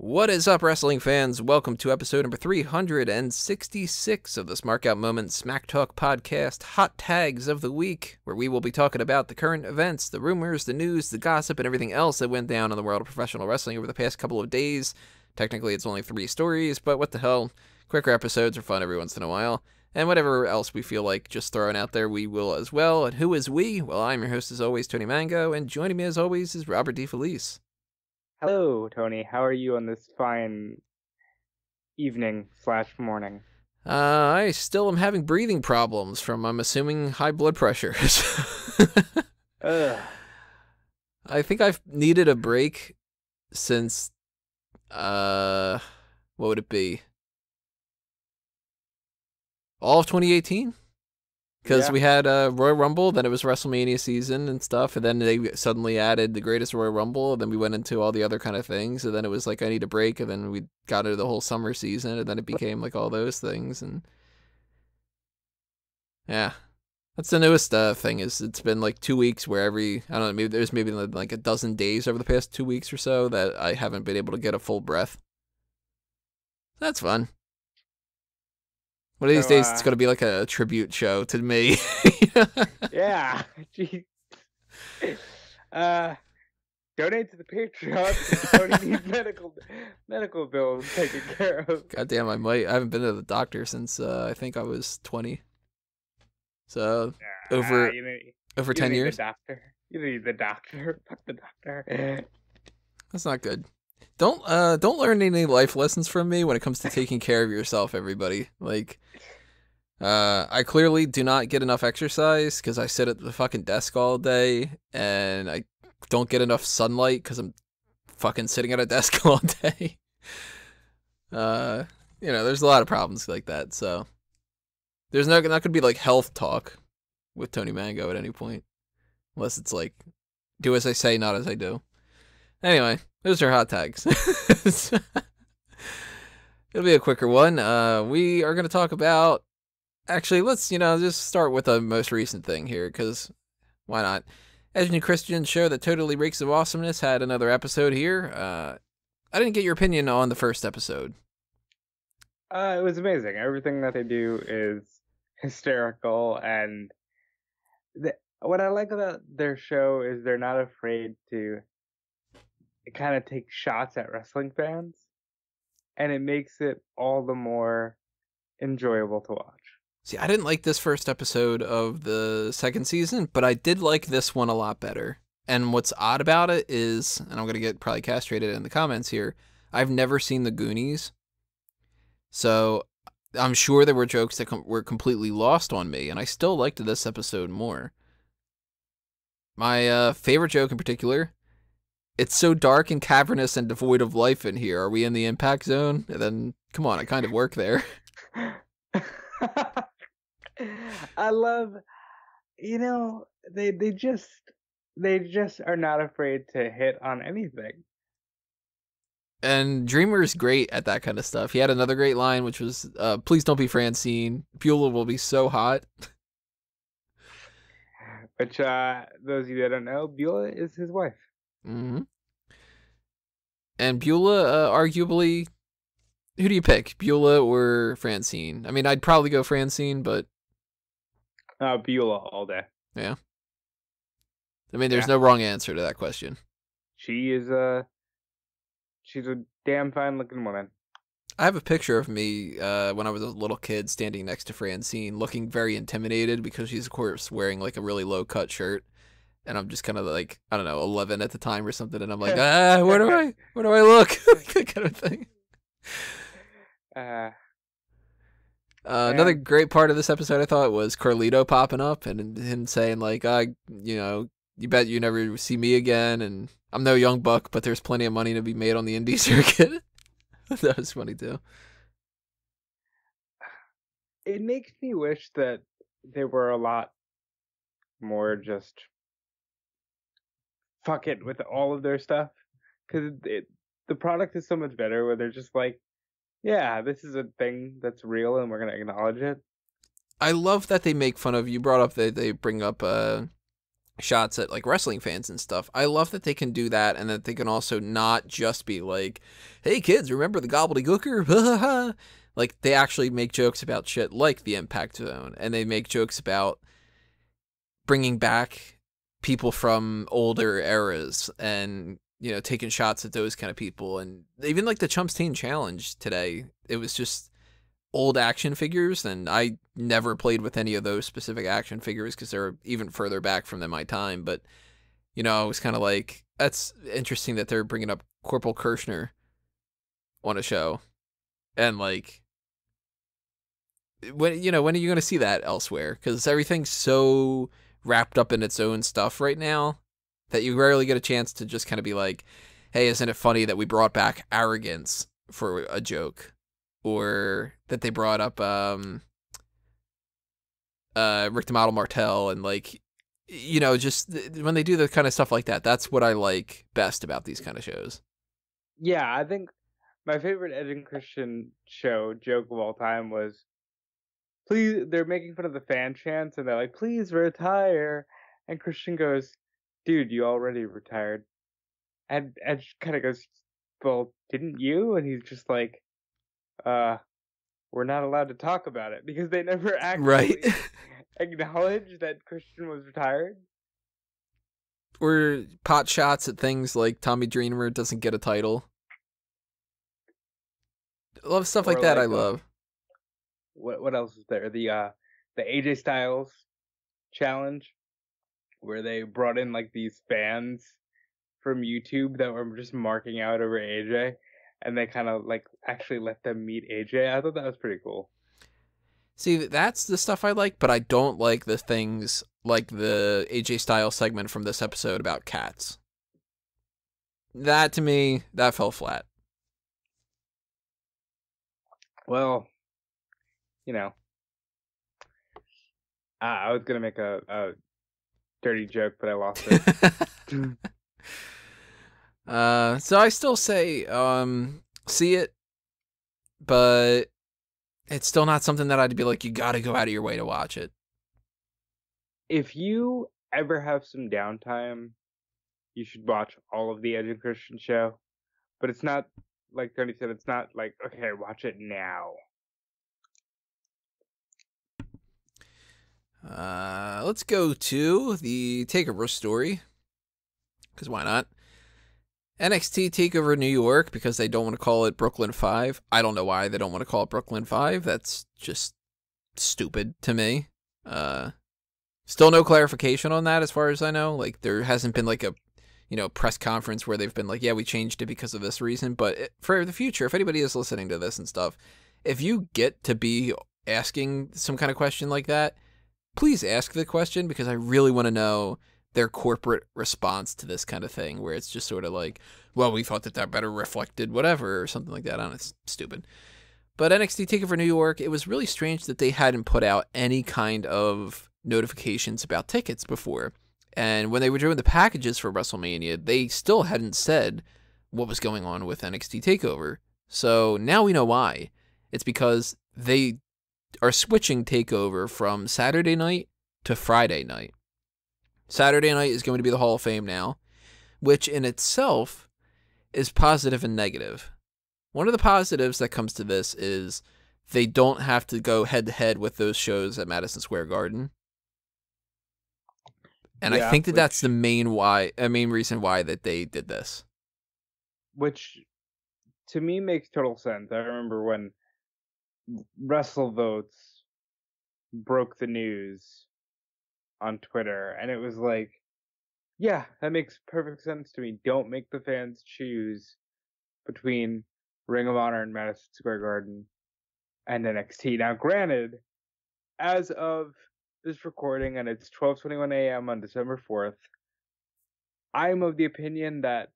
What is up, wrestling fans? Welcome to episode number 366 of the Smark Out Moment Smack Talk podcast, Hot Tags of the Week, where we will be talking about the current events, the rumors, the news, the gossip, and everything else that went down in the world of professional wrestling over the past couple of days. Technically, it's only 3 stories, but what the hell? Quicker episodes are fun every once in a while. And whatever else we feel like just throwing out there, we will as well. And who is we? Well, I'm your host as always, Tony Mango, and joining me as always is Robert DeFelice. Hello, Tony. How are you on this fine evening/morning? I still am having breathing problems from, I'm assuming, high blood pressure. Ugh. I think I've needed a break since, what would it be? All of 2018? Because we had Royal Rumble, then it was WrestleMania season and stuff, and then they suddenly added the Greatest Royal Rumble, and then we went into all the other kind of things, and then it was like, I need a break, and then we got into the whole summer season, and then it became like all those things, and yeah. That's the newest thing, is it's been like 2 weeks where I don't know, there's maybe like a dozen days over the past 2 weeks or so that I haven't been able to get a full breath. That's fun. One of these days, it's going to be like a tribute show to me. Yeah. Jeez. Donate to the Patreon. Tony needs medical bills taken care of. Goddamn, I haven't been to the doctor since I think I was 20. So over 10 years. You don't need the doctor. Fuck the doctor. That's not good. Don't learn any life lessons from me when it comes to taking care of yourself, everybody. Like, I clearly do not get enough exercise because I sit at the fucking desk all day, and I don't get enough sunlight because I'm fucking sitting at a desk all day. There's a lot of problems like that, so there's not gonna be like health talk with Tony Mango at any point, unless it's like, do as I say, not as I do. Anyway, those are hot tags. It'll be a quicker one. We are going to talk about... Actually, let's, just start with the most recent thing here, because why not? Edge and Christian's show that totally reeks of awesomeness had another episode here. I didn't get your opinion on the first episode. It was amazing. Everything that they do is hysterical, and what I like about their show is they're not afraid to kind of take shots at wrestling fans, and it makes it all the more enjoyable to watch. See, I didn't like this first episode of the second season, but I did like this one a lot better. And what's odd about it is, and I'm going to get probably castrated in the comments here, I've never seen the Goonies. So I'm sure there were jokes that were completely lost on me, and I still liked this episode more. My favorite joke in particular: it's so dark and cavernous and devoid of life in here. Are we in the impact zone? And then, come on, I kind of work there. I love, they just are not afraid to hit on anything. And Dreamer's great at that kind of stuff. He had another great line, which was, please don't be Francine. Beulah will be so hot. Which, those of you that don't know, Beulah is his wife. Mm-hmm. And Beulah, arguably, who do you pick, Beulah or Francine? I mean, I'd probably go Francine, but Beulah all day. Yeah. I mean, there's no wrong answer to that question. She's a damn fine looking woman. I have a picture of me when I was a little kid standing next to Francine, looking very intimidated because she's, of course, wearing like a really low cut shirt. And I'm just kind of like, I don't know, 11 at the time or something. And I'm like, where do I look? That kind of thing. Another great part of this episode, I thought, was Carlito popping up and him saying like, you bet you never see me again. And I'm no young buck, but there's plenty of money to be made on the indie circuit. That was funny too. It makes me wish that there were a lot more just fuck it with all of their stuff, because the product is so much better where they're just like, yeah, this is a thing that's real and we're going to acknowledge it. I love that they make fun of, you brought up that they bring up shots at like wrestling fans and stuff. I love that they can do that, and that they can also not just be like, "Hey kids, remember the gobbledygooker?" Like they actually make jokes about shit like the Impact Zone, and they make jokes about bringing back people from older eras, and taking shots at those kind of people. And even like the Chumps Teen Challenge today, it was just old action figures, and I never played with any of those specific action figures because they're even further back from my time. But I was kind of like, that's interesting that they're bringing up Corporal Kirshner on a show, and like, when when are you going to see that elsewhere? Because everything's so wrapped up in its own stuff right now that you rarely get a chance to just kind of be like, hey, isn't it funny that we brought back arrogance for a joke? Or that they brought up Rick the Model Martel, and like, just when they do the kind of stuff like that, that's what I like best about these kind of shows. Yeah, I think my favorite Edge and Christian show joke of all time was, please, they're making fun of the fan chants, and they're like, please retire. And Christian goes, dude, you already retired. And Edge kind of goes, well, didn't you? And he's just like, we're not allowed to talk about it, because they never actually Right. acknowledged that Christian was retired. Or pot shots at things like Tommy Dreamer doesn't get a title. I love stuff like that. I love. What else is there? The AJ Styles challenge, where they brought in like these fans from YouTube that were just marking out over AJ, and they kind of like actually let them meet AJ. I thought that was pretty cool. See, that's the stuff I like, but I don't like the things like the AJ Styles segment from this episode about cats. That, to me, that fell flat. Well, I was gonna make a dirty joke, but I lost it. So I still say, see it, but it's still not something that I'd be like, you gotta go out of your way to watch it. If you ever have some downtime, you should watch all of the Edge and Christian show. But it's not, like Tony said, it's not like, okay, watch it now. Let's go to the TakeOver story, because why not? NXT TakeOver New York, because they don't want to call it Brooklyn 5. I don't know why they don't want to call it Brooklyn 5. That's just stupid to me. Still no clarification on that as far as I know. Like, there hasn't been like a press conference where they've been like, yeah, we changed it because of this reason. But for the future, if anybody is listening to this and stuff, if you get to be asking some kind of question like that, please ask the question, because I really want to know their corporate response to this kind of thing, where it's just sort of like, well, we thought that better reflected whatever, or something like that. I don't know, it's stupid. But NXT TakeOver New York, it was really strange that they hadn't put out any kind of notifications about tickets before. And when they were doing the packages for WrestleMania, they still hadn't said what was going on with NXT TakeOver. So now we know why. It's because they are switching TakeOver from Saturday night to Friday night. Saturday night is going to be the Hall of Fame now, which in itself is positive and negative. One of the positives that comes to this is they don't have to go head-to-head with those shows at Madison Square Garden. And yeah, I think that's the main reason why that they did this. Which, to me, makes total sense. I remember when WrestleVotes broke the news on Twitter, and it was like, yeah, that makes perfect sense to me. Don't make the fans choose between Ring of Honor and Madison Square Garden and NXT. Now, granted, as of this recording, and it's 12:21 a.m. on December 4th, I'm of the opinion that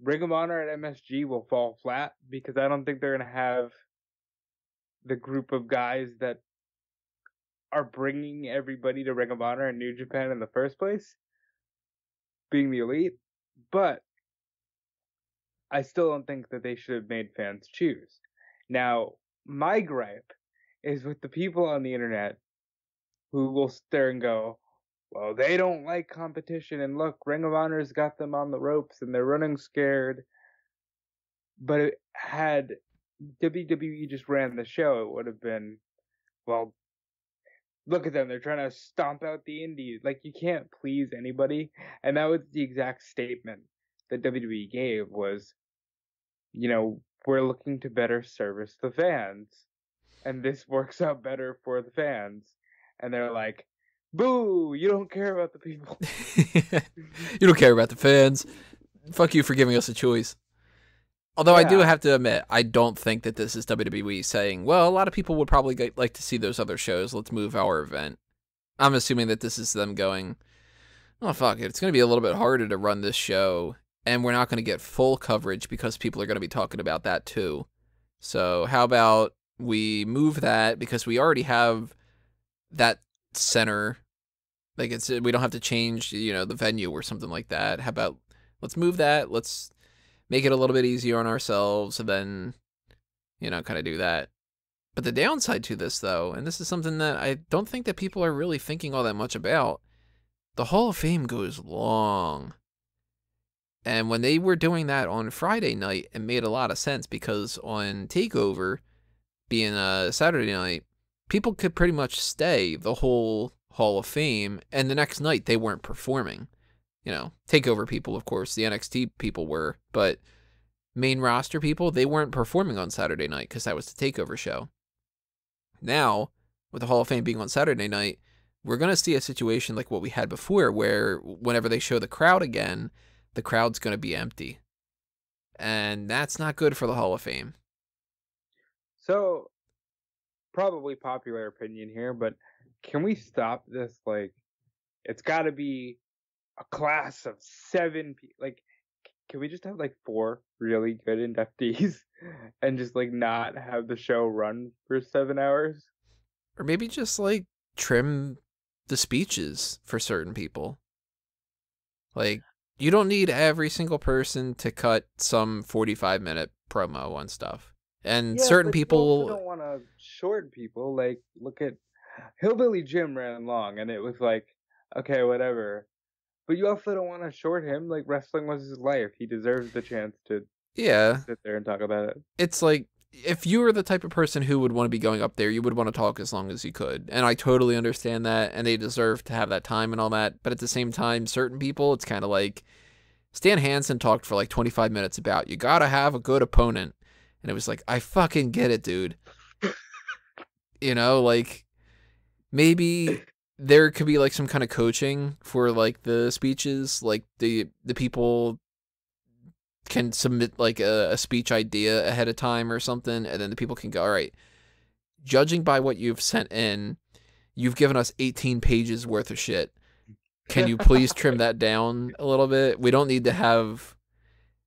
Ring of Honor at MSG will fall flat, because I don't think they're going to have the group of guys that are bringing everybody to Ring of Honor and New Japan in the first place, being the elite. But I still don't think that they should have made fans choose. Now, my gripe is with the people on the internet who will sit there and go, well, they don't like competition, and look, Ring of Honor's got them on the ropes, and they're running scared. But had WWE just ran the show, it would have been, well, look at them. They're trying to stomp out the indies. Like, you can't please anybody. And that was the exact statement that WWE gave was, we're looking to better service the fans. And this works out better for the fans. And they're like, boo, you don't care about the people. You don't care about the fans. Fuck you for giving us a choice. Although I do have to admit, I don't think that this is WWE saying, well, a lot of people would probably like to see those other shows. Let's move our event. I'm assuming that this is them going, oh, fuck it. It's going to be a little bit harder to run this show, and we're not going to get full coverage because people are going to be talking about that too. So how about we move that because we already have that center. Like we don't have to change, the venue or something like that. How about let's move that. Let's make it a little bit easier on ourselves and then, kind of do that. But the downside to this, though, and this is something that I don't think that people are really thinking all that much about, the Hall of Fame goes long. And when they were doing that on Friday night, it made a lot of sense because on TakeOver, being a Saturday night, people could pretty much stay the whole Hall of Fame, and the next night they weren't performing. TakeOver people, of course, the NXT people were, but main roster people, they weren't performing on Saturday night because that was the TakeOver show. Now, with the Hall of Fame being on Saturday night, we're going to see a situation like what we had before where whenever they show the crowd again, the crowd's going to be empty. And that's not good for the Hall of Fame. So, probably popular opinion here, but can we stop this? Like, it's got to be a class of 7 people. Like, can we just have like 4 really good inductees and just like not have the show run for 7 hours? Or maybe just like trim the speeches for certain people. Like, you don't need every single person to cut some 45-minute promo on stuff. And certain people you also don't want to short people. Like, look at Hillbilly Jim ran long, and it was like, okay, whatever. But you also don't want to short him. Like, wrestling was his life. He deserves the chance to sit there and talk about it. It's like, if you were the type of person who would want to be going up there, you would want to talk as long as you could. And I totally understand that, and they deserve to have that time and all that. But at the same time, certain people, it's kind of like, Stan Hansen talked for like 25 minutes about, you got to have a good opponent. And it was like, I fucking get it, dude. Like, maybe there could be like some kind of coaching for like the speeches, like the people can submit like a speech idea ahead of time or something, and then the people can go, all right, judging by what you've sent in, you've given us 18 pages worth of shit. Can you please trim that down a little bit? We don't need to have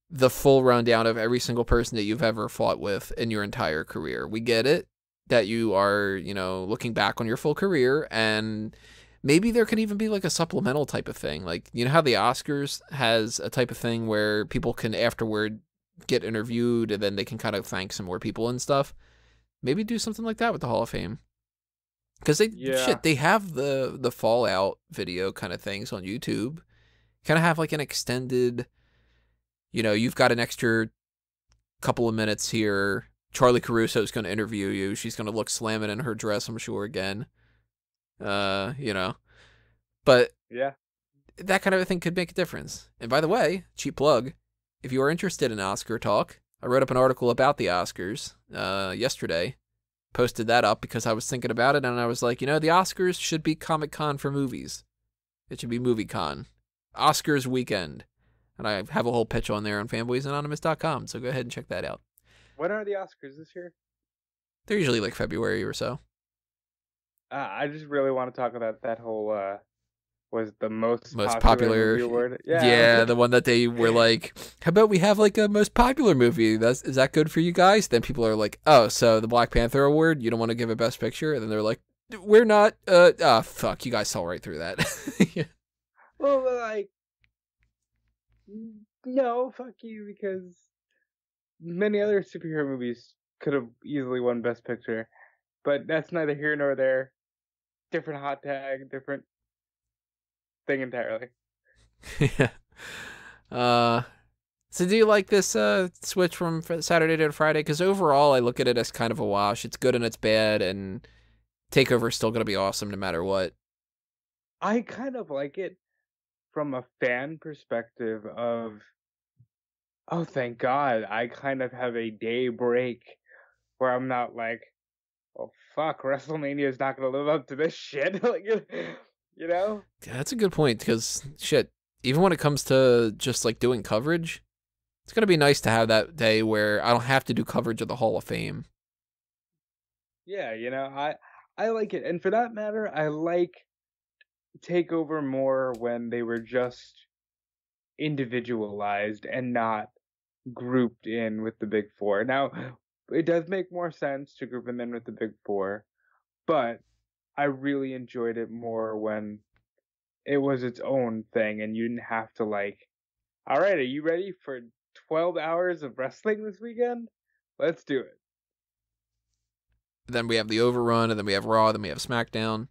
the full rundown of every single person that you've ever fought with in your entire career. We get it that you are, looking back on your full career, and maybe there could even be like a supplemental type of thing. Like, how the Oscars has a type of thing where people can afterward get interviewed and then they can kind of thank some more people and stuff. Maybe do something like that with the Hall of Fame. Because they have the Fallout video kind of things on YouTube. Kind of have like an extended, you've got an extra couple of minutes here. Charlie Caruso is going to interview you. She's going to look slamming in her dress, I'm sure, again. But yeah, that kind of a thing could make a difference. And by the way, cheap plug, if you are interested in Oscar talk, I wrote up an article about the Oscars yesterday. Posted that up because I was thinking about it, and I was like, the Oscars should be Comic-Con for movies. It should be MovieCon. Oscars weekend. And I have a whole pitch on there on fanboysanonymous.com, so go ahead and check that out. When are the Oscars this year? They're usually like February or so. I just really want to talk about that whole was the most popular movie award. Yeah, the one that they were like, how about we have like a most popular movie? Is that good for you guys? Then people are like, oh, so the Black Panther award, you don't want to give it Best Picture? And then they're like, we're not. Fuck, you guys saw right through that. Yeah. Well, like, no, fuck you, because many other superhero movies could have easily won Best Picture, but that's neither here nor there. Different hot tag, different thing entirely. Yeah. So do you like this switch from Saturday to Friday? Because overall, I look at it as kind of a wash. It's good and it's bad, and TakeOver's still going to be awesome no matter what. I kind of like it from a fan perspective of, oh, thank God, I kind of have a day break where I'm not like, well, fuck, WrestleMania is not going to live up to this shit. Like, you know? Yeah, that's a good point, because, shit, even when it comes to just, like, doing coverage, it's going to be nice to have that day where I don't have to do coverage of the Hall of Fame. Yeah, I like it. And for that matter, I like TakeOver more when they were just individualized and not grouped in with the big four. Now, it does make more sense to group them in with the big four, but I really enjoyed it more when it was its own thing and you didn't have to like, all right, are you ready for 12 hours of wrestling this weekend? Let's do it. Then we have the Overrun, and then we have Raw, then we have SmackDown.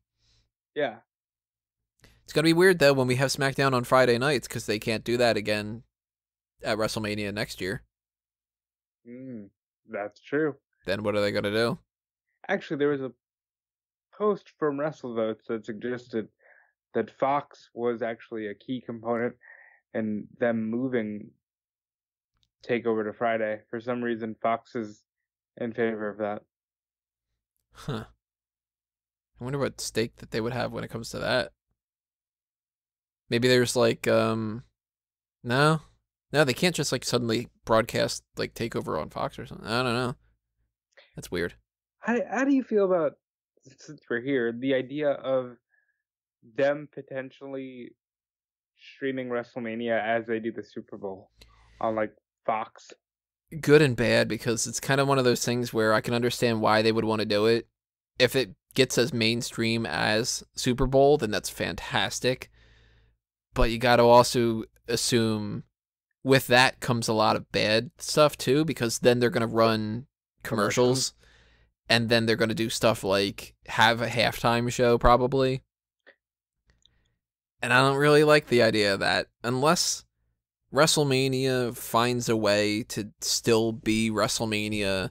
Yeah. It's going to be weird, though, when we have SmackDown on Friday nights, because they can't do that again at WrestleMania next year. That's true. Then what are they going to do? Actually, there was a post from WrestleVotes that suggested that Fox was actually a key component in them moving TakeOver to Friday. For some reason, Fox is in favor of that. Huh. I wonder what stake that they would have when it comes to that. Maybe there's like, no, they can't just like suddenly broadcast like TakeOver on Fox or something. I don't know. That's weird. How do you feel about, since we're here, the idea of them potentially streaming WrestleMania as they do the Super Bowl on like Fox? Good and bad, because it's kind of one of those things where I can understand why they would want to do it. If it gets as mainstream as Super Bowl, then that's fantastic. But you got to also assume with that comes a lot of bad stuff too, because then they're going to run commercials, and then they're going to do stuff like have a halftime show probably. And I don't really like the idea of that, unless WrestleMania finds a way to still be WrestleMania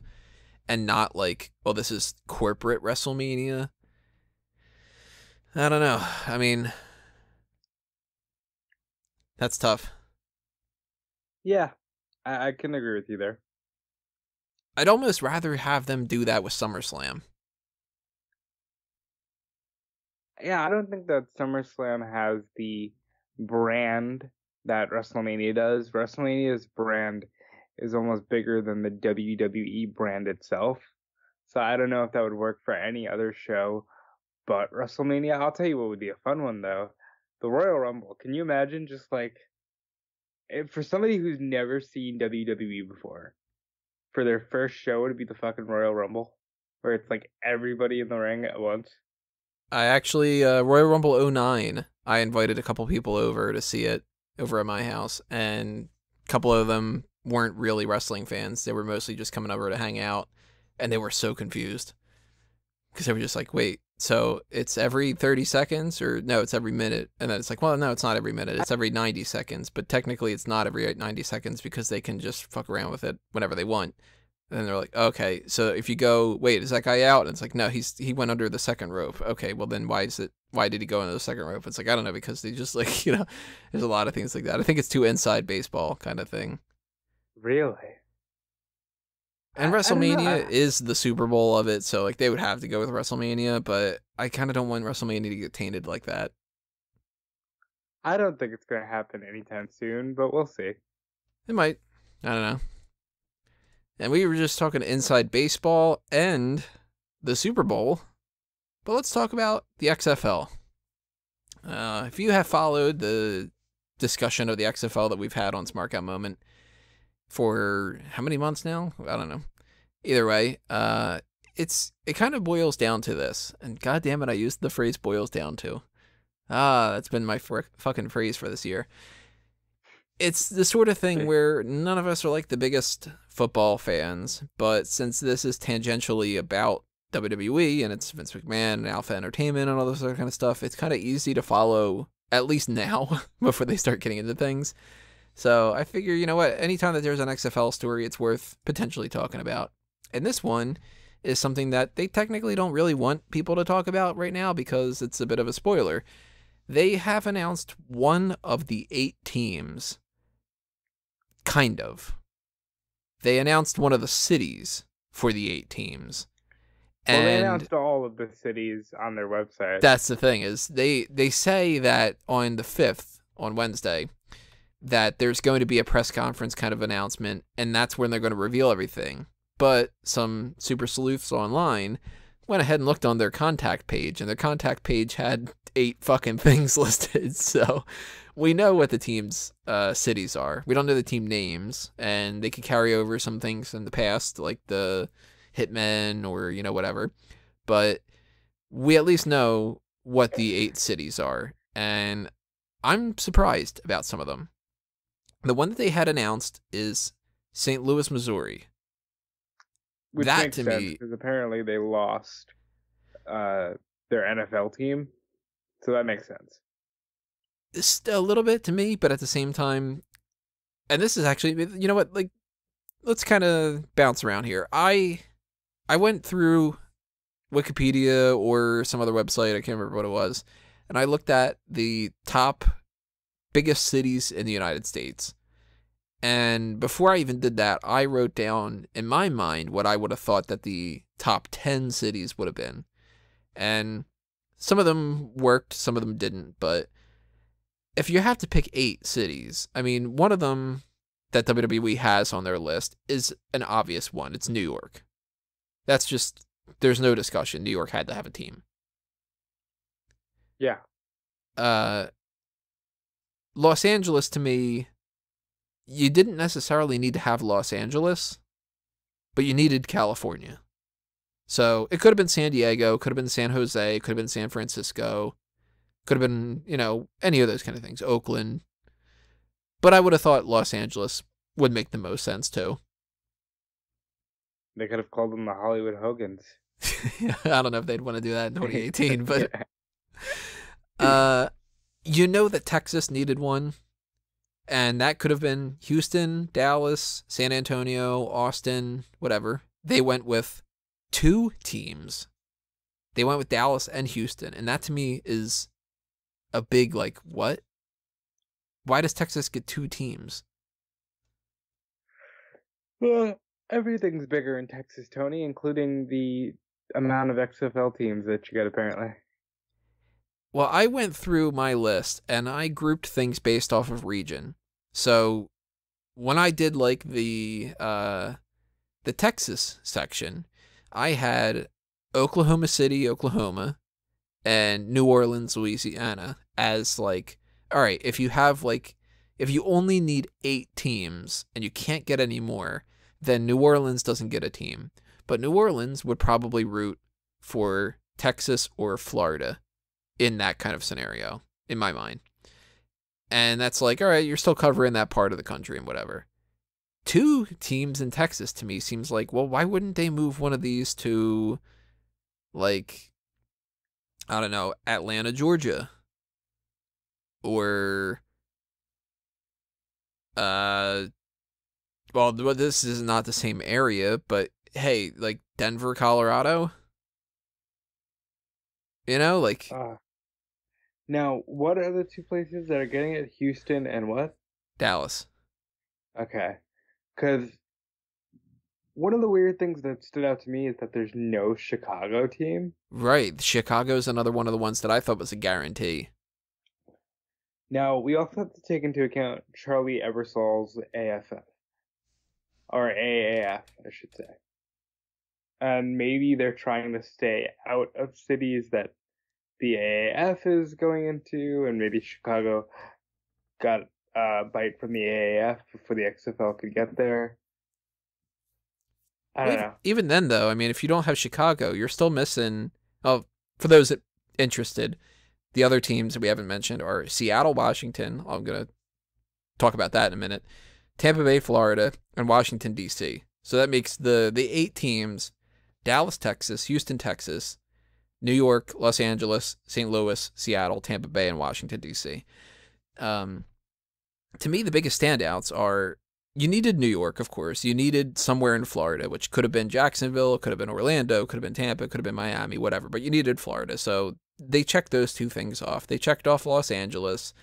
and not like, well, this is corporate WrestleMania. I don't know. I mean, that's tough. Yeah, I can agree with you there. I'd almost rather have them do that with SummerSlam. Yeah, I don't think that SummerSlam has the brand that WrestleMania does. WrestleMania's brand is almost bigger than the WWE brand itself. So I don't know if that would work for any other show. But WrestleMania, I'll tell you what would be a fun one though. The Royal Rumble. Can you imagine just like, for somebody who's never seen WWE before, for their first show to be the fucking Royal Rumble, where it's like everybody in the ring at once? I actually, Royal Rumble 09, I invited a couple people over to see it over at my house, and a couple of them weren't really wrestling fans. They were mostly just coming over to hang out, and they were so confused. Because they were just like, wait, so it's every 30 seconds? Or no, it's every minute. And then it's like, well, no, it's not every minute. It's every 90 seconds. But technically, it's not every 90 seconds because they can just fuck around with it whenever they want. And then they're like, okay, so if you go, wait, is that guy out? And it's like, no, he went under the second rope. Okay, well then why did he go into the second rope? It's like, I don't know, because they just like, there's a lot of things like that. I think it's too inside baseball kind of thing. Really? And WrestleMania is the Super Bowl of it, so like they would have to go with WrestleMania, but I kind of don't want WrestleMania to get tainted like that. I don't think it's going to happen anytime soon, but we'll see. It might. I don't know. And we were just talking inside baseball and the Super Bowl, but let's talk about the XFL. If you have followed the discussion of the XFL that we've had on Smark Moment for how many months now? I don't know. Either way, it kind of boils down to this, and god damn it, I used the phrase boils down to. That's been my fucking phrase for this year. It's the sort of thing where none of us are like the biggest football fans, but since this is tangentially about WWE and it's Vince McMahon and Alpha Entertainment and all this other kind of stuff, it's kind of easy to follow at least now, before they start getting into things. So I figure, you know what, anytime that there's an XFL story, it's worth potentially talking about. And this one is something that they technically don't really want people to talk about right now because it's a bit of a spoiler. They have announced one of the 8 teams. Kind of. They announced one of the cities for the 8 teams. Well, they announced all of the cities on their website. That's the thing, is they say that on the 5th, on Wednesday, that there's going to be a press conference kind of announcement, and that's when they're going to reveal everything. But some super sleuths online went ahead and looked on their contact page, and their contact page had 8 fucking things listed. So we know what the team's cities are. We don't know the team names, and they could carry over some things in the past, like the Hitmen or, you know, whatever. But we at least know what the 8 cities are, and I'm surprised about some of them. The one that they had announced is St. Louis, Missouri. Which that makes to sense, me, because apparently they lost their NFL team, so that makes sense. it's a little bit to me, but at the same time, and this is actually, you know what, like, let's kind of bounce around here. I went through Wikipedia or some other website, I can't remember what it was, and I looked at the top biggest cities in the United States. And before I even did that, I wrote down in my mind what I would have thought that the top 10 cities would have been. And some of them worked, some of them didn't. But if you have to pick 8 cities, I mean, one of them that WWE has on their list is an obvious one. It's New York. That's just, there's no discussion. New York had to have a team. Yeah. Los Angeles, to me, you didn't necessarily need to have Los Angeles, but you needed California. So it could have been San Diego, could have been San Jose, could have been San Francisco, could have been, you know, any of those kind of things, Oakland. But I would have thought Los Angeles would make the most sense too. They could have called them the Hollywood Hogans. I don't know if they'd want to do that in 2018, but Yeah. you know that Texas needed one. And that could have been Houston, Dallas, San Antonio, Austin, whatever. They went with 2 teams. They went with Dallas and Houston. And that to me is a big, like, what? Why does Texas get 2 teams? Well, everything's bigger in Texas, Tony, including the amount of XFL teams that you get, apparently. Well, I went through my list and I grouped things based off of region. So when I did like the Texas section, I had Oklahoma City, Oklahoma, and New Orleans, Louisiana as like, all right, if you only need 8 teams and you can't get any more, then New Orleans doesn't get a team. But New Orleans would probably root for Texas or Florida in that kind of scenario, in my mind. And that's like, all right, you're still covering that part of the country and whatever. 2 teams in Texas to me seems like, well, why wouldn't they move one of these to, like, I don't know, Atlanta, Georgia? Or, well, this is not the same area, but hey, like Denver, Colorado? You know, like... Now, what are the 2 places that are getting it? Houston and what? Dallas. Okay. Because one of the weird things that stood out to me is that there's no Chicago team. Right. Chicago's another one of the ones that I thought was a guarantee. Now, we also have to take into account Charlie Ebersol's AFF. Or AAF, I should say. And maybe they're trying to stay out of cities that the AAF is going into, and maybe Chicago got a bite from the AAF before the XFL could get there. I don't know. Even then, though, I mean, if you don't have Chicago, you're still missing... Oh, for those that interested, the other teams that we haven't mentioned are Seattle, Washington. I'm going to talk about that in a minute. Tampa Bay, Florida, and Washington, D.C. So that makes the 8 teams: Dallas, Texas, Houston, Texas, New York, Los Angeles, St. Louis, Seattle, Tampa Bay, and Washington, D.C. Um, to me, the biggest standouts are you needed New York, of course. You needed somewhere in Florida, which could have been Jacksonville, could have been Orlando, could have been Tampa, could have been Miami, whatever. But you needed Florida. So they checked those two things off. They checked off Los Angeles.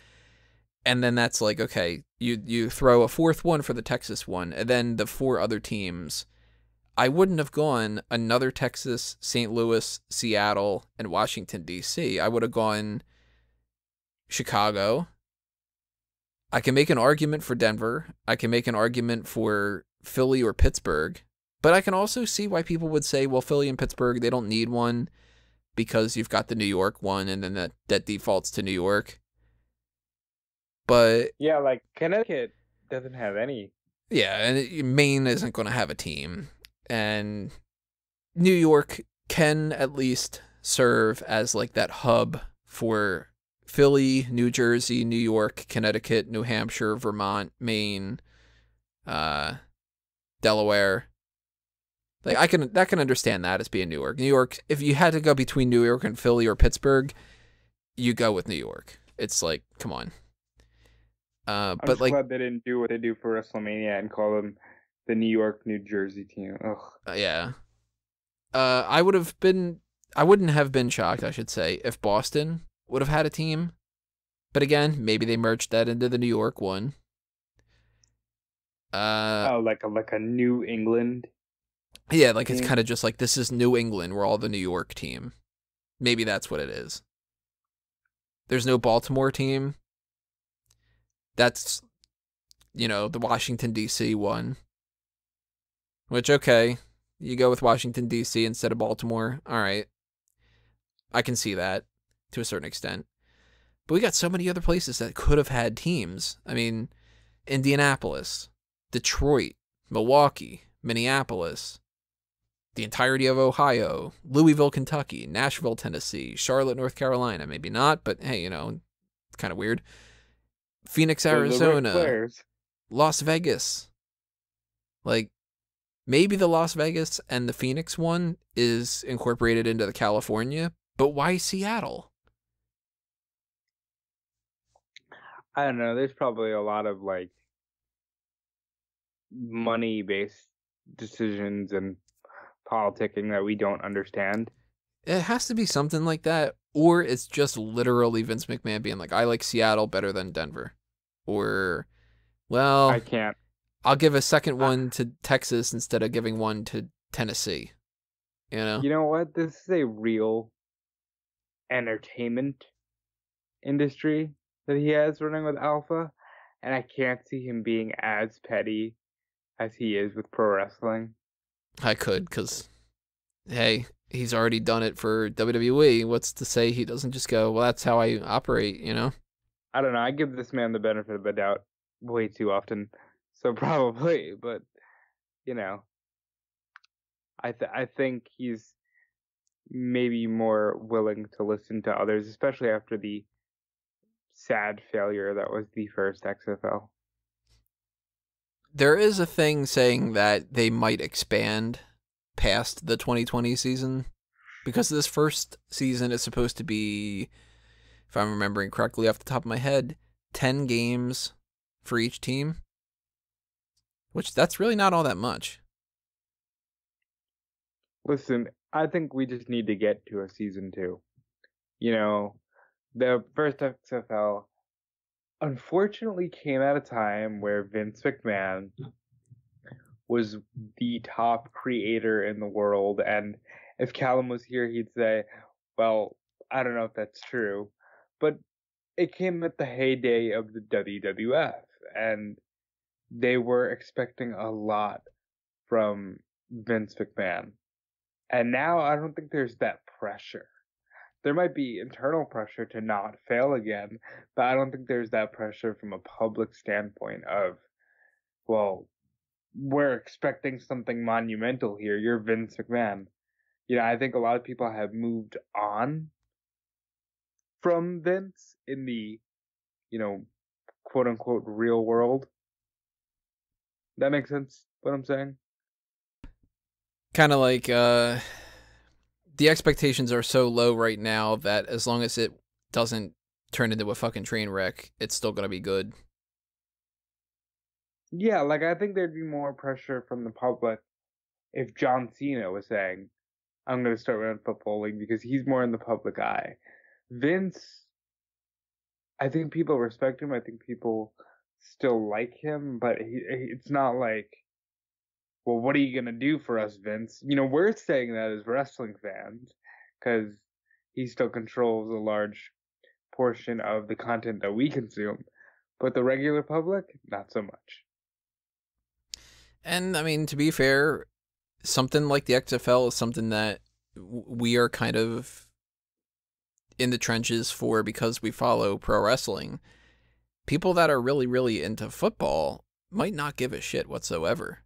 And then that's like, okay, you throw a fourth one for the Texas one. And then the four other teams. I wouldn't have gone another Texas, St. Louis, Seattle, and Washington, D.C. I would have gone Chicago. I can make an argument for Denver. I can make an argument for Philly or Pittsburgh. But I can also see why people would say, well, Philly and Pittsburgh, they don't need one because you've got the New York one, and then that defaults to New York. But yeah, like Connecticut doesn't have any. Yeah, and Maine isn't going to have a team. And New York can at least serve as like that hub for Philly, New Jersey, New York, Connecticut, New Hampshire, Vermont, Maine, Delaware. Like I can understand that as being New York. New York, if you had to go between New York and Philly or Pittsburgh, you go with New York. It's like, come on. I'm but just like, glad they didn't do what they do for WrestleMania and call them the New York, New Jersey team. Ugh. Yeah. I wouldn't have been shocked, I should say, if Boston would have had a team. But again, maybe they merged that into the New York one. Like a New England. Yeah, like team. It's kind of just like, this is New England, we're all the New York team. Maybe that's what it is. There's no Baltimore team. That's, the Washington, D.C. one. Which, okay, you go with Washington, D.C. instead of Baltimore. All right. I can see that to a certain extent. But we got so many other places that could have had teams. I mean, Indianapolis, Detroit, Milwaukee, Minneapolis, the entirety of Ohio, Louisville, Kentucky, Nashville, Tennessee, Charlotte, North Carolina. Maybe not, but hey, it's kind of weird. Phoenix, Arizona, Las Vegas. Like, maybe the Las Vegas and the Phoenix one is incorporated into the California, but why Seattle? I don't know. There's probably a lot of like money-based decisions and politicking that we don't understand. It has to be something like that, or it's just literally Vince McMahon being like, I like Seattle better than Denver. Or, well, I can't. I'll give a second one to Texas instead of giving one to Tennessee. You know what? This is a real entertainment industry that he has running with Alpha, and I can't see him being as petty as he is with pro wrestling. I could, because, hey, he's already done it for WWE. What's to say he doesn't just go, well, that's how I operate, I don't know. I give this man the benefit of the doubt way too often, so probably. But I think he's maybe more willing to listen to others, especially after the sad failure that was the first XFL. There is a thing saying that they might expand past the 2020 season because this first season is supposed to be, if I'm remembering correctly off the top of my head, 10 games for each team, which that's really not all that much. Listen, I think we just need to get to a season 2. The first XFL unfortunately came at a time where Vince McMahon was the top creator in the world, and if Callum was here, he'd say, well, I don't know if that's true, but it came at the heyday of the WWF, and they were expecting a lot from Vince McMahon. And now I don't think there's that pressure. There might be internal pressure to not fail again, but I don't think there's that pressure from a public standpoint of, well, we're expecting something monumental here. You're Vince McMahon. I think a lot of people have moved on from Vince in the, quote unquote real world. That makes sense what I'm saying? Kind of like the expectations are so low right now that as long as it doesn't turn into a fucking train wreck, it's still gonna be good. Yeah, like I think there'd be more pressure from the public if John Cena was saying, "I'm going to start my own football league," because he's more in the public eye. Vince, I think people respect him. I think people still like him, but it's not like, well, what are you going to do for us, Vince? You know, we're saying that as wrestling fans because he still controls a large portion of the content that we consume, but the regular public, not so much. And I mean, to be fair, something like the XFL is something that we are kind of in the trenches for because we follow pro wrestling. People that are really, really into football might not give a shit whatsoever.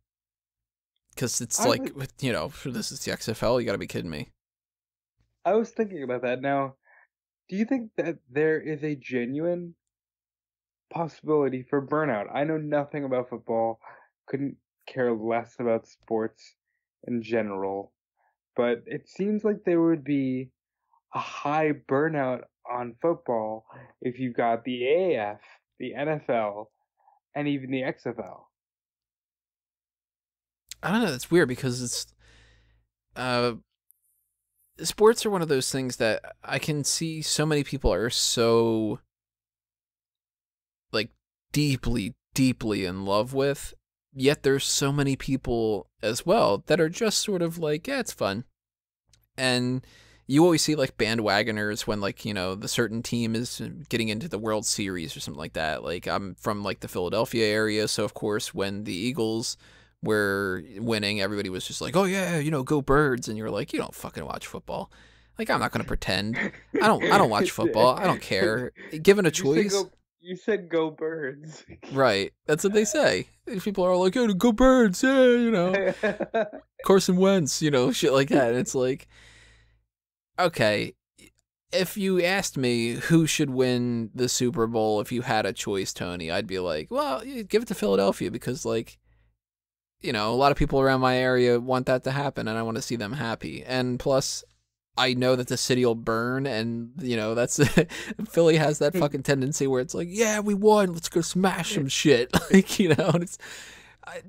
Because it's like, you know, this is the XFL, you gotta be kidding me. I was thinking about that. Now, do you think that there is a genuine possibility for burnout? I know nothing about football, couldn't care less about sports in general, but it seems like there would be a high burnout on football if you got the AAF, the NFL, and even the XFL. I don't know, it's weird because it's, sports are one of those things that I can see so many people are so, like, deeply, deeply in love with, yet there's so many people as well that are just sort of like, yeah, it's fun. And you always see like bandwagoners when, like, you know, the certain team is getting into the World Series or something like that. Like, I'm from like the Philadelphia area, so of course when the Eagles were winning, everybody was just like, oh yeah, you know, go Birds. And you're like, you don't fucking watch football. Like, I'm not gonna pretend. I don't watch football. I don't care. Given a choice. You said go Birds. Right. That's what they say. People are like, oh, go Birds, yeah, you know. Carson Wentz, you know, shit like that. And it's like, okay, if you asked me who should win the Super Bowl if you had a choice, Tony, I'd be like, well, give it to Philadelphia because, like, you know, a lot of people around my area want that to happen and I want to see them happy. And plus, I know that the city will burn, and, you know, that's Philly has that fucking tendency where it's like, yeah, we won, let's go smash some shit. Like, you know, and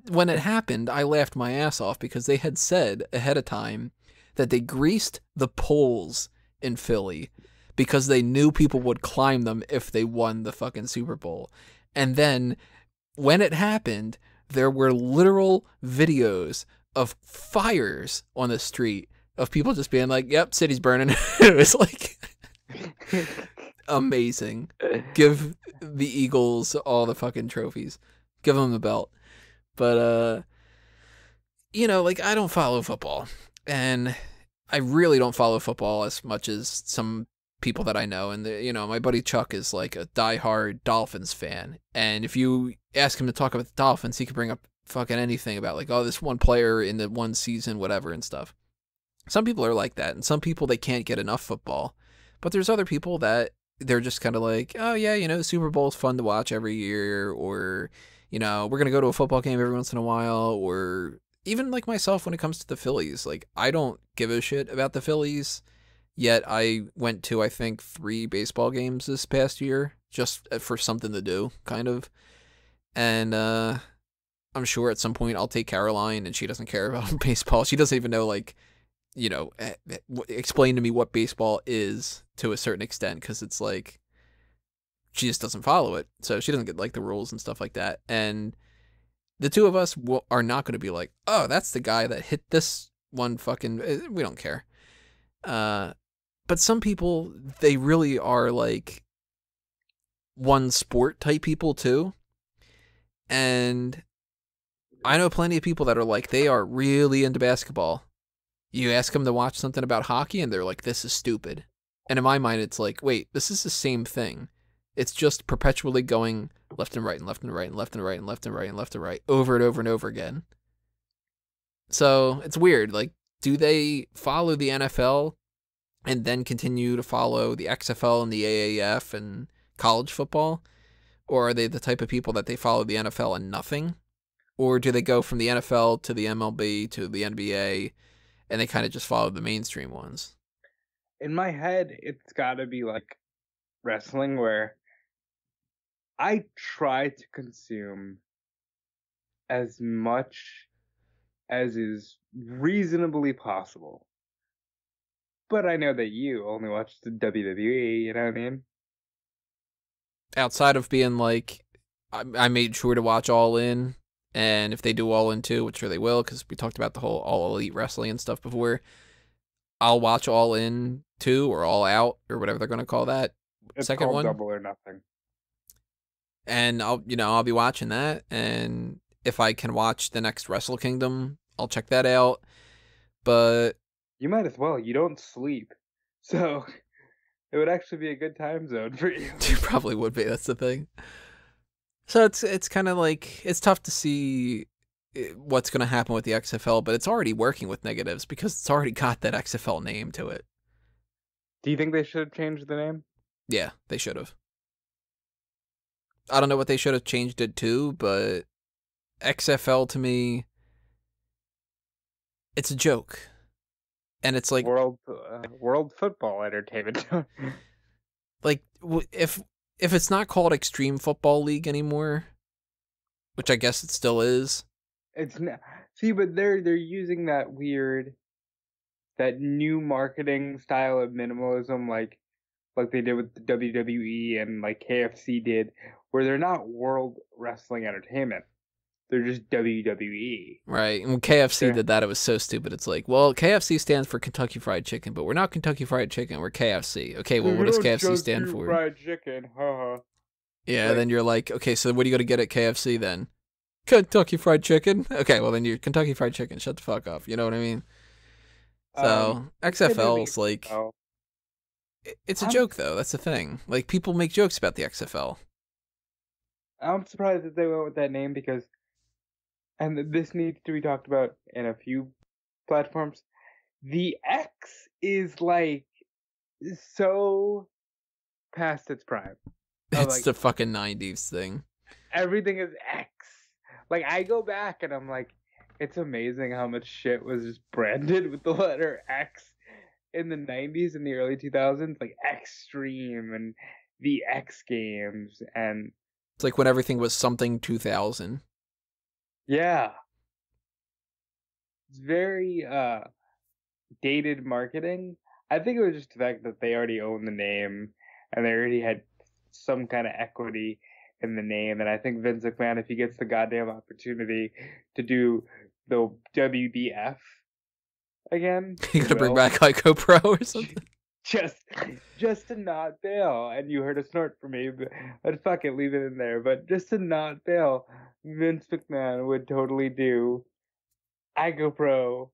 when it happened, I laughed my ass off because they had said ahead of time that they greased the poles in Philly because they knew people would climb them if they won the fucking Super Bowl. And then when it happened, there were literal videos of fires on the street of people just being like, yep, city's burning. It was like amazing. Give the Eagles all the fucking trophies. Give them the belt. But, you know, like, I don't follow football. And I really don't follow football as much as some people that I know. And, you know, my buddy Chuck is like a diehard Dolphins fan. And if you ask him to talk about the Dolphins, he could bring up fucking anything about, like, oh, this one player in the one season, whatever and stuff. Some people are like that, and some people, they can't get enough football. But there's other people that they're just kind of like, oh, yeah, you know, the Super Bowl's fun to watch every year, or, you know, we're going to go to a football game every once in a while, or even like myself when it comes to the Phillies. Like, I don't give a shit about the Phillies, yet I went to, I think, 3 baseball games this past year, just for something to do, kind of. And I'm sure at some point I'll take Caroline, and she doesn't care about baseball. She doesn't even know, like, you know, explain to me what baseball is to a certain extent, because it's like she just doesn't follow it, so she doesn't get like the rules and stuff like that. And the two of us are not going to be like, oh, that's the guy that hit this one fucking. We don't care. But some people, they really are like one sport type people too, and I know plenty of people that are like, they are really into basketball. You ask them to watch something about hockey, and they're like, this is stupid. And in my mind, it's like, wait, this is the same thing. It's just perpetually going left and right and left and right and left and right and left and right and left and right over and over and over again. So it's weird. Like, do they follow the NFL and then continue to follow the XFL and the AAF and college football? Or are they the type of people that they follow the NFL and nothing? Or do they go from the NFL to the MLB to the NBA, and they kind of just follow the mainstream ones? in my head, it's got to be like wrestling, where I try to consume as much as is reasonably possible. But I know that you only watch the WWE, you know what I mean? Outside of being like, I made sure to watch All In, and if they do All In too, which sure they will, because we talked about the whole All Elite Wrestling and stuff before, I'll watch All In too, or All Out, or whatever they're going to call that It's second called one. Double or Nothing. And I'll be watching that, and if I can watch the next Wrestle Kingdom, I'll check that out. But You might as well. You don't sleep. So it would actually be a good time zone for you. it probably would be. That's the thing. So it's kind of like, it's tough to see what's going to happen with the XFL, but it's already working with negatives because it's already got that XFL name to it. Do you think they should have changed the name? Yeah, they should have. I don't know what they should have changed it to, but XFL to me, it's a joke. And it's like World Football Entertainment. like if it's not called Extreme Football League anymore, which I guess it still is. It's not. See, but they're using that new marketing style of minimalism, like they did with the WWE and like KFC did, where they're not World Wrestling Entertainment. They're just WWE. Right. And when KFC did that, it was so stupid. It's like, well, KFC stands for Kentucky Fried Chicken, but we're not Kentucky Fried Chicken. We're KFC. Okay, well, what does KFC stand for? Fried chicken, haha. Yeah, like, then you're like, okay, so what are you going to get at KFC then? Kentucky Fried Chicken? Okay, well, then you're Kentucky Fried Chicken. Shut the fuck up. You know what I mean? So, XFL's like, it's a joke, though. That's the thing. Like, people make jokes about the XFL. I'm surprised that they went with that name because, and this needs to be talked about in a few platforms, the X is like so past its prime. It's like, the fucking 90s thing. Everything is X. Like, I go back and I'm like, it's amazing how much shit was just branded with the letter X in the 90s and the early 2000s. Like, Extreme and the X Games and... It's like when everything was something 2000. Yeah. It's very dated marketing. I think it was just the fact that they already owned the name and they already had some kind of equity in the name. And I think Vince McMahon, if he gets the goddamn opportunity to do the WBF again, You gotta bring back Ico Pro or something. Just to not bail. And you heard a snort from me, but fuck it, leave it in there. But just to not bail, Vince McMahon would totally do Ico Pro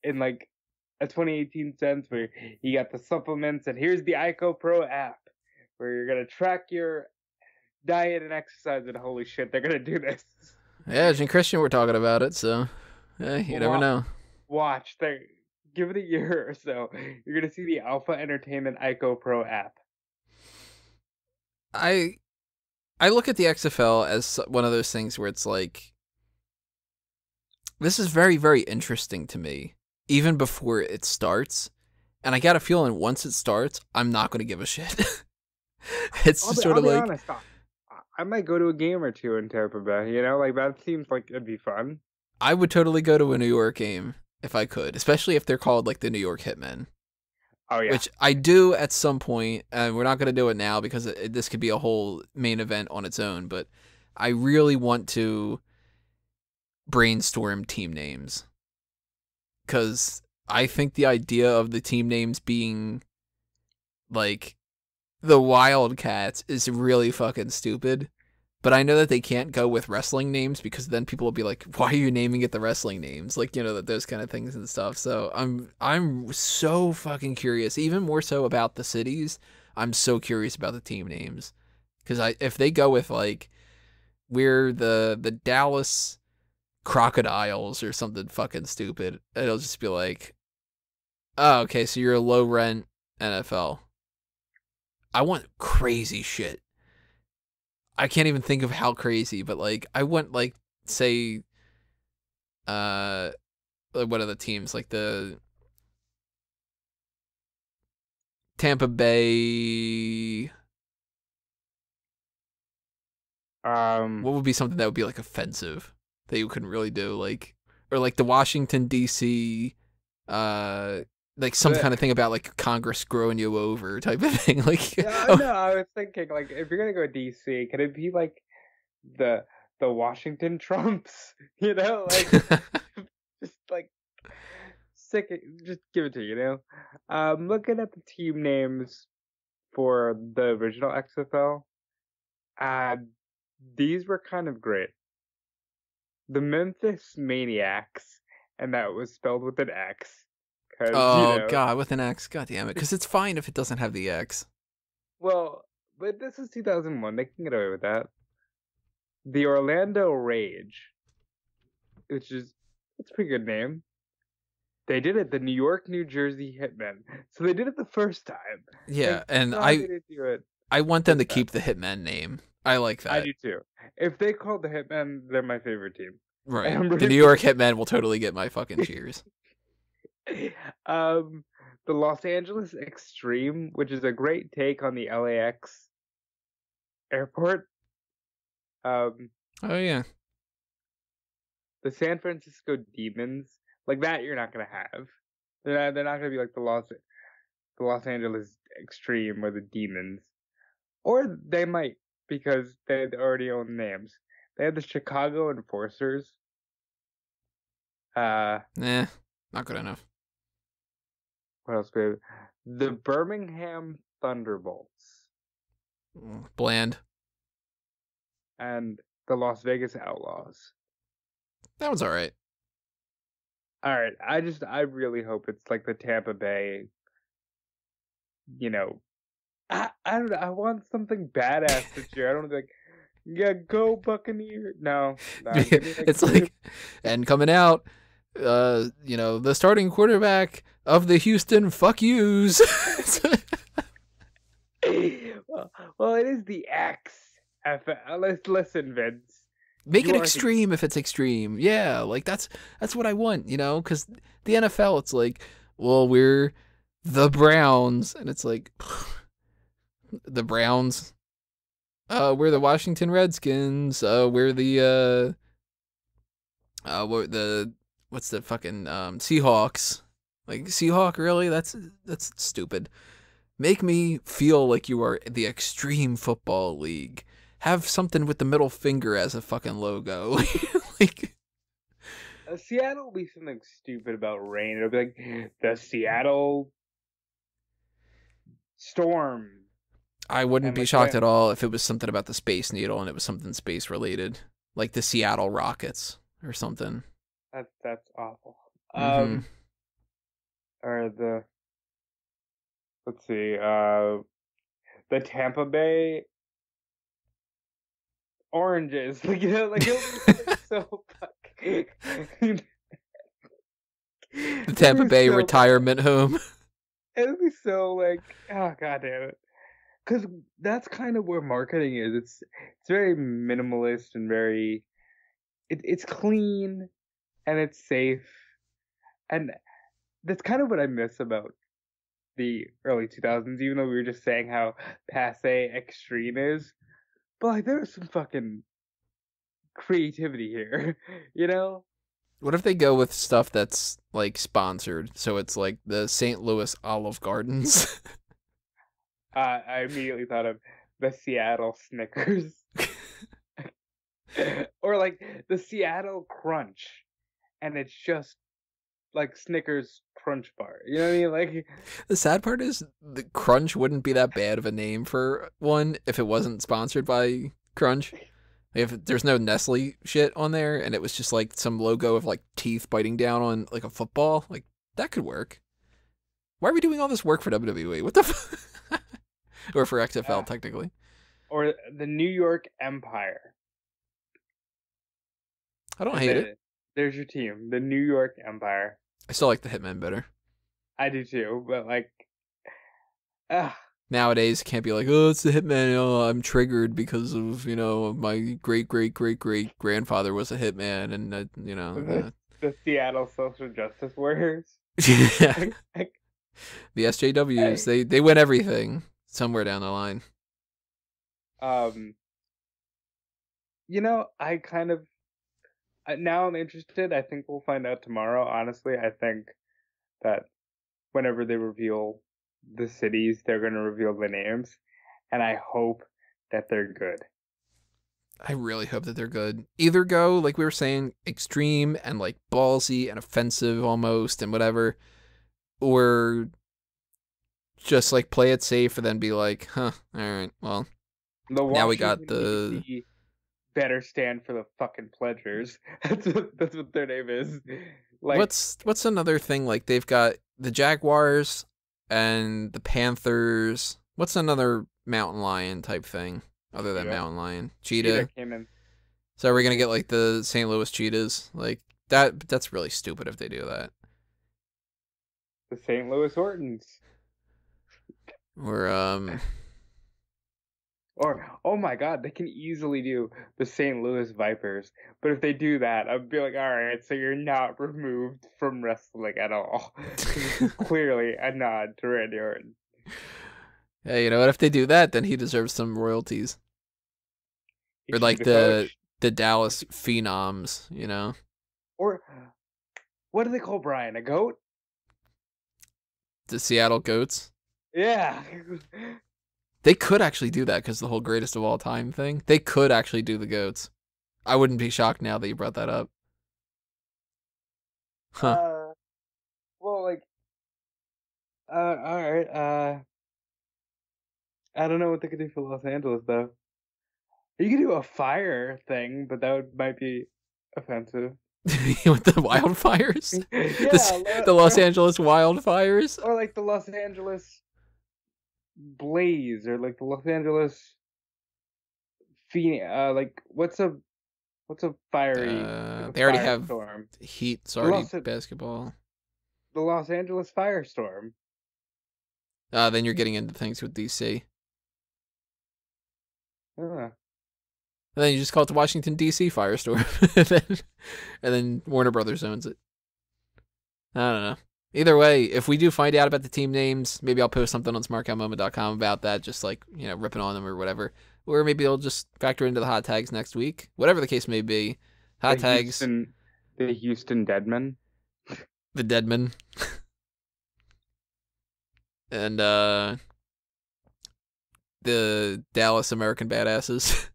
in like a 2018 sense, where you got the supplements and here's the Ico Pro app where you're gonna track your diet and exercise, and holy shit, they're gonna do this. Yeah, Jim Christian, we're talking about it, so you never know. Watch, give it a year or so. You're gonna see the Alpha Entertainment Ico Pro app. I look at the XFL as one of those things where it's like, this is very, very interesting to me, even before it starts. And I got a feeling once it starts, I'm not going to give a shit. It's just sort of like... honest, I might go to a game or two in Tampa Bay, you know? Like, that seems like it'd be fun. I would totally go to a New York game if I could, especially if they're called, like, the New York Hitmen. Oh, yeah. Which I do at some point, and we're not going to do it now because this could be a whole main event on its own, but I really want to brainstorm team names. Because I think the idea of the team names being, like, the Wildcats is really fucking stupid. But I know that they can't go with wrestling names because then people will be like, why are you naming it the wrestling names? Like, you know, those kind of things and stuff. So I'm so fucking curious, even more so about the cities. I'm so curious about the team names. Because if they go with, like, we're the Dallas Crocodiles or something fucking stupid, it'll just be like, oh, okay, so you're a low rent NFL. I want crazy shit. I can't even think of how crazy, but like I want, like, say, what are the teams, like the Tampa Bay. What would be something that would be like offensive that you couldn't really do, like, or like the Washington D.C. Like some kind of thing about like Congress screwing you over type of thing. Like, Yeah, no, I was thinking like if you're gonna go DC, could it be like the Washington Trumps? You know, like just like just give it to you. You know, looking at the team names for the original XFL, these were kind of great. The Memphis Maniacs, and that was spelled with an X. Oh, God, with an X. God damn it. Because it's fine if it doesn't have the X. Well, but this is 2001. They can get away with that. The Orlando Rage, which is, it's a pretty good name. They did it, the New York, New Jersey Hitmen. So they did it the first time. Yeah, and they didn't do it I want them to keep the Hitmen name. I like that. I do too. If they called the Hitmen, they're my favorite team. Right. The New York Hitmen will totally get my fucking cheers. The Los Angeles Extreme, which is a great take on the LAX airport. Oh yeah. The San Francisco Demons, like that, you're not gonna have. They're not gonna be like the Los Angeles Extreme or the Demons, or they might because they already own names. They have the Chicago Enforcers. Not good enough. What else we have? The Birmingham Thunderbolts. Bland. And the Las Vegas Outlaws. That was alright. Alright, I really hope it's like the Tampa Bay, you know, I don't know, I want something badass this year. I don't want to be like, yeah, go Buccaneers. No. It's like, and coming out, you know, the starting quarterback of the Houston fuck yous. well, it is the XFL. Listen, Vince. Make it extreme if it's extreme. Yeah, like that's what I want, you know, because the NFL, it's like, well, we're the Browns, and it's like, the Browns. We're the Washington Redskins. We're the what's the fucking Seahawks? Like, Seahawk, really? That's stupid. Make me feel like you are the Extreme Football League. Have something with the middle finger as a fucking logo. Like, Seattle will be something stupid about rain. It'll be like the Seattle Storm. I wouldn't be shocked at all if it was something about the Space Needle and it was something space related, like the Seattle Rockets or something. That's awful. Mm-hmm. Or let's see, the Tampa Bay Oranges. Like, you know, like it'll be so fucking. The Tampa Bay retirement home. It'll be so like, oh god damn it. Because that's kind of where marketing is. It's very minimalist and very, it's clean and it's safe, and that's kind of what I miss about the early 2000s. Even though we were just saying how passe extreme is, but like there's some fucking creativity here, you know? What if they go with stuff that's like sponsored? So it's like the St. Louis Olive Gardens. I immediately thought of the Seattle Snickers. Or like the Seattle Crunch. And it's just like Snickers Crunch Bar. You know what I mean? Like, the sad part is the Crunch wouldn't be that bad of a name for one if it wasn't sponsored by Crunch. If there's no Nestle shit on there and it was just like some logo of like teeth biting down on like a football, like that could work. Why are we doing all this work for WWE? What the or for XFL, technically. Or the New York Empire. I don't hate it. There's your team, the New York Empire. I still like the Hitmen better. I do too, but like, nowadays, can't be like, oh, it's the Hitman. Oh, I'm triggered because of, you know, my great grandfather was a hitman, and you know, the Seattle social justice warriors. Yeah. The SJWs, they win everything somewhere down the line. I kind of now I'm interested. I think we'll find out tomorrow. Honestly, I think that whenever they reveal the cities, they're going to reveal the names, and I hope that they're good. I really hope that they're good. Either go, like we were saying, extreme and like ballsy and offensive almost and whatever, or just like play it safe and then be like, huh, all right, well, now we got the DC better stand for the fucking pledgers. That's what their name is. Like, what's another thing? Like they've got the Jaguars and the Panthers. What's another mountain lion type thing other than mountain lion? Cheetah came in. So are we gonna get like the St. Louis Cheetahs? Like that's really stupid if they do that. The St. Louis Hortons. Or oh my God, they can easily do the St. Louis Vipers. But if they do that, I'd be like, all right, so you're not removed from wrestling at all. This is clearly a nod to Randy Orton. Hey, you know what? If they do that, then he deserves some royalties. Or like the Dallas Phenoms, you know? Or what do they call Brian? A goat? The Seattle Goats? Yeah. They could actually do that because the whole greatest of all time thing. They could actually do the Goats. I wouldn't be shocked now that you brought that up. Huh. Well, like, all right. I don't know what they could do for Los Angeles, though. You could do a fire thing, but that might be offensive. With the wildfires? Yeah. The Los Angeles wildfires? Or like the Los Angeles blaze, or like the Los Angeles like what's a fiery they already have storm? Heat's already basketball. The Los Angeles firestorm. Then you're getting into things with DC. And then you just call it the Washington DC firestorm. and then Warner Brothers owns it. I don't know. Either way, if we do find out about the team names, maybe I'll post something on smarkoutmoment.com about that, just like, ripping on them or whatever. Or maybe I'll just factor into the hot tags next week. Whatever the case may be. Hot tags. The Houston Deadmen. The Deadmen. And the Dallas American Badasses.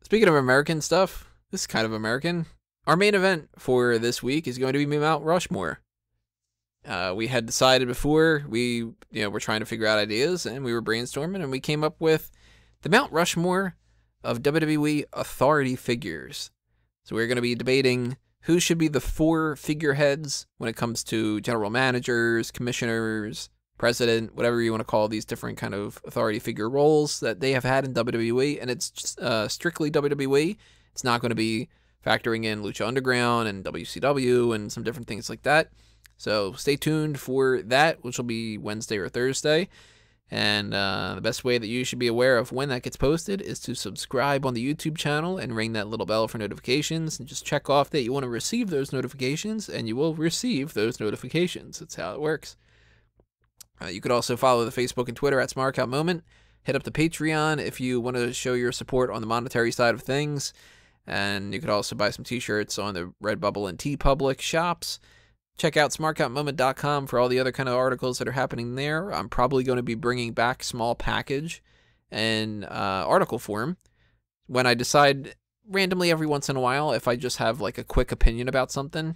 Speaking of American stuff, this is kind of American. Our main event for this week is going to be Mount Rushmore. We had decided before, we were trying to figure out ideas, and we were brainstorming, and we came up with the Mount Rushmore of WWE authority figures. So we're going to be debating who should be the 4 figureheads when it comes to general managers, commissioners, president, whatever you want to call these different kind of authority figure roles that they have had in WWE, and it's just, strictly WWE. It's not going to be factoring in Lucha Underground and WCW and some different things like that. So stay tuned for that, which will be Wednesday or Thursday. And the best way that you should be aware of when that gets posted is to subscribe on the YouTube channel and ring that little bell for notifications, and just check off that you want to receive those notifications, and you will receive those notifications. That's how it works. You could also follow the Facebook and Twitter at SmarkOutMoment. Hit up the Patreon if you want to show your support on the monetary side of things. And you could also buy some t-shirts on the Redbubble and TeePublic shops. Check out smarkoutmoment.com for all the other kind of articles that are happening there. I'm probably going to be bringing back small package in article form when I decide randomly every once in a while if I just have like a quick opinion about something.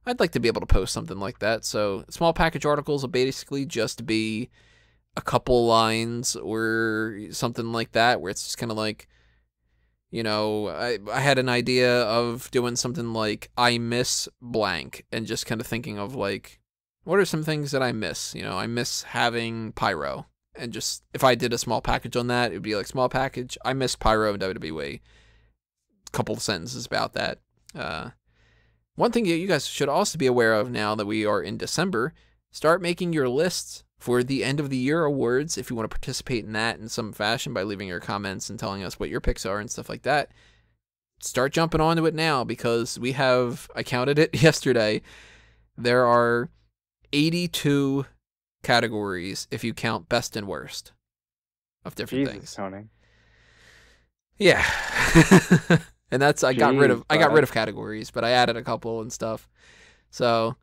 I'd like to be able to post something like that. So small package articles will basically just be a couple lines or something like that, where it's just kind of like, I had an idea of doing something like, I miss blank, and just kind of thinking of like, what are some things that I miss? I miss having pyro. And just, if I did a small package on that, it would be like, small package, I miss pyro in WWE. Couple of sentences about that. One thing that you guys should also be aware of now that we are in December, start making your lists for the end of the year awards if you want to participate in that in some fashion by leaving your comments and telling us what your picks are and stuff like that. start jumping onto it now, because I counted it yesterday, there are 82 categories if you count best and worst of different things. Tony. Yeah. And that's I got rid of categories, but I added a couple and stuff. So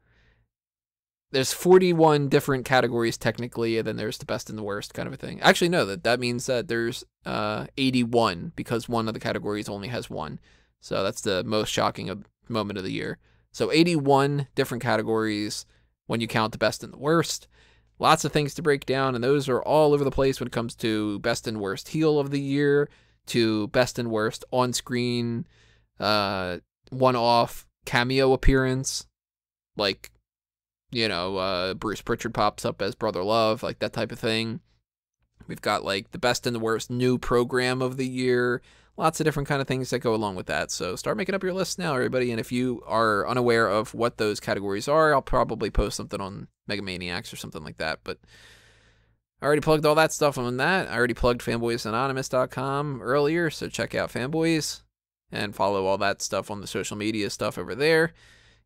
there's 41 different categories technically, and then there's the best and the worst kind of a thing. Actually, no, that means that there's 81, because one of the categories only has one. So that's the most shocking moment of the year. So 81 different categories when you count the best and the worst. Lots of things to break down, and those are all over the place when it comes to best and worst heel of the year, to best and worst on-screen one-off cameo appearance, like, you know, Bruce Pritchard pops up as Brother Love, like that type of thing. We've got like the best and the worst new program of the year, lots of different kind of things that go along with that. So start making up your list now, everybody. And if you are unaware of what those categories are, I'll probably post something on Megamaniacs or something like that. But I already plugged all that stuff on that. I already plugged fanboysanonymous.com earlier, so check out Fanboys and follow all that stuff on the social media stuff over there.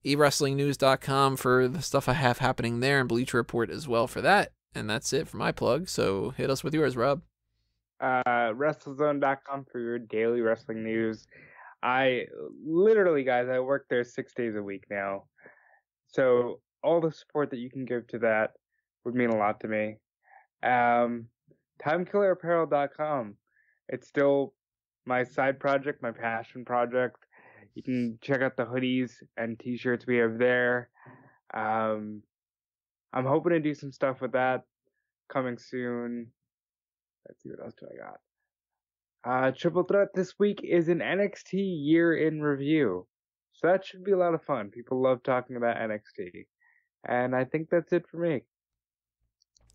eWrestlingNews.com for the stuff I have happening there, and Bleacher Report as well for that. And that's it for my plug, so hit us with yours, Rob. WrestleZone.com for your daily wrestling news. I literally, guys, I work there 6 days a week now. So all the support that you can give to that would mean a lot to me. TimekillerApparel.com. It's still my side project, my passion project. You can check out the hoodies and t-shirts we have there. I'm hoping to do some stuff with that coming soon. Let's see, what else do I got? Triple Threat this week is an NXT year in review. So that should be a lot of fun. People love talking about NXT. And I think that's it for me.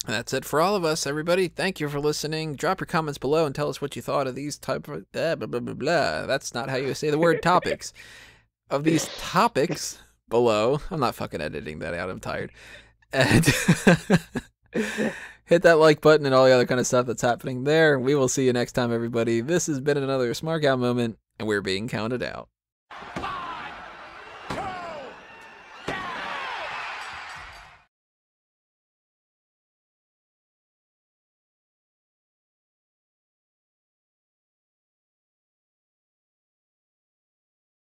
That's it for all of us, everybody. Thank you for listening. Drop your comments below and tell us what you thought of these type of blah, blah, blah, blah, blah. That's not how you say the word topics. Of these topics below. I'm not fucking editing that out. I'm tired. And hit that like button and all the other kind of stuff that's happening there. We will see you next time, everybody. This has been another Smark Out moment, and we're being counted out.